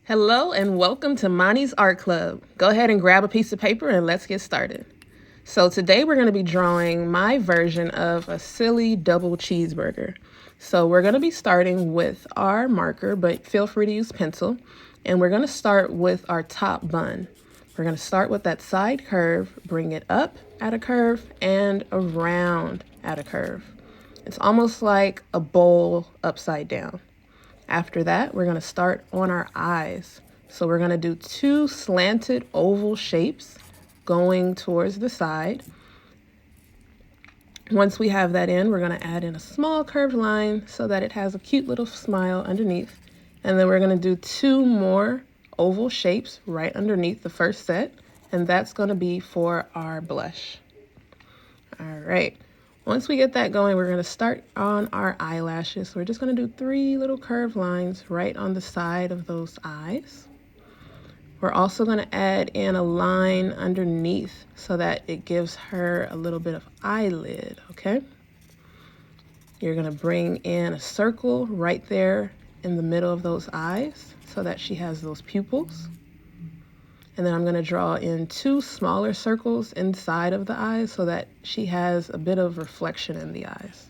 Hello and welcome to Monty's Art Club. Go ahead and grab a piece of paper and let's get started. So today we're going to be drawing my version of a silly double cheeseburger. So we're going to be starting with our marker, but feel free to use pencil. And we're going to start with our top bun. We're going to start with that side curve, bring it up at a curve and around at a curve. It's almost like a bowl upside down. After that, we're going to start on our eyes. So we're going to do two slanted oval shapes going towards the side. Once we have that in, we're going to add in a small curved line so that it has a cute little smile underneath. And then we're going to do two more oval shapes right underneath the first set. And that's going to be for our blush. All right. Once we get that going, we're going to start on our eyelashes. So we're just going to do three little curved lines right on the side of those eyes. We're also going to add in a line underneath so that it gives her a little bit of eyelid, okay? You're going to bring in a circle right there in the middle of those eyes so that she has those pupils. And then I'm going to draw in two smaller circles inside of the eyes so that she has a bit of reflection in the eyes.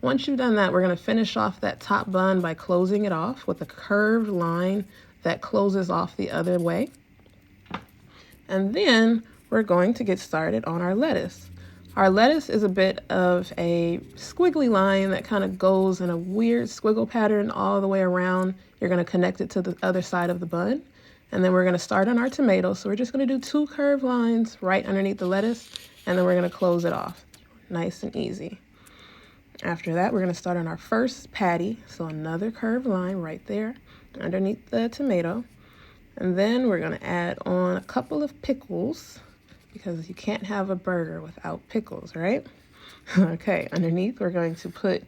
Once you've done that, we're going to finish off that top bun by closing it off with a curved line that closes off the other way. And then we're going to get started on our lettuce. Our lettuce is a bit of a squiggly line that kind of goes in a weird squiggle pattern all the way around. You're going to connect it to the other side of the bun. And then we're going to start on our tomato. So we're just going to do two curved lines right underneath the lettuce, and then we're going to close it off. Nice and easy. After that, we're going to start on our first patty. So another curved line right there underneath the tomato. And then we're going to add on a couple of pickles because you can't have a burger without pickles, right? Okay, underneath we're going to put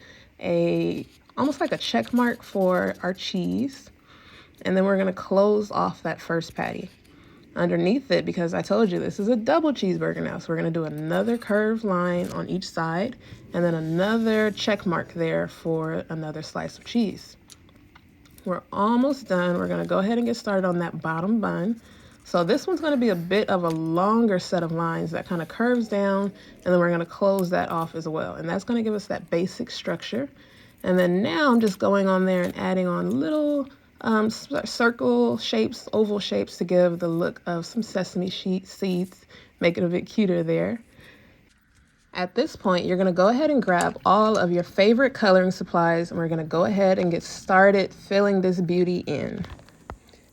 almost like a check mark for our cheese. And then we're going to close off that first patty. Underneath it, because I told you this is a double cheeseburger now, so we're going to do another curved line on each side and then another check mark there for another slice of cheese. We're almost done. We're going to go ahead and get started on that bottom bun. So this one's going to be a bit of a longer set of lines that kind of curves down, and then we're going to close that off as well. And that's going to give us that basic structure. And then now I'm just going on there and adding on little circle shapes, oval shapes to give the look of some sesame seeds, make it a bit cuter there. At this point, you're going to go ahead and grab all of your favorite coloring supplies, and we're going to go ahead and get started filling this beauty in.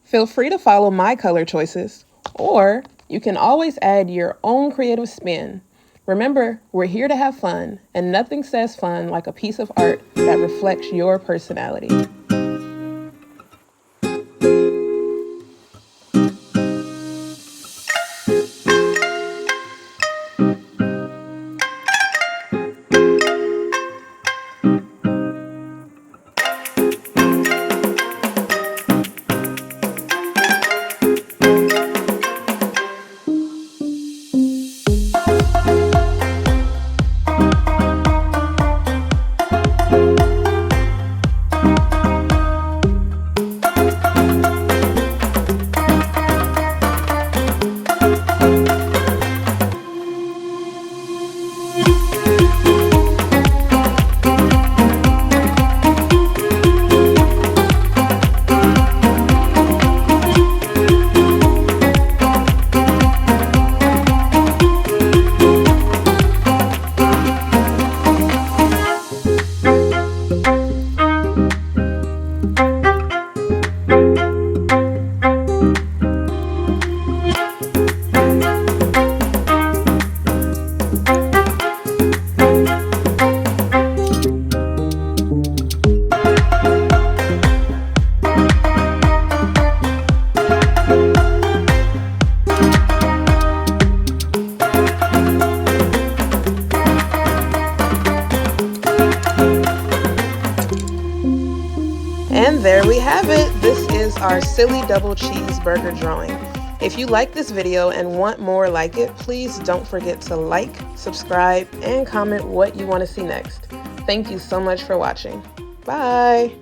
Feel free to follow my color choices, or you can always add your own creative spin. Remember, we're here to have fun, and nothing says fun like a piece of art that reflects your personality. And there we have it. This is our Silly Double Cheeseburger drawing. If you like this video and want more like it, please don't forget to like, subscribe, and comment what you want to see next. Thank you so much for watching. Bye!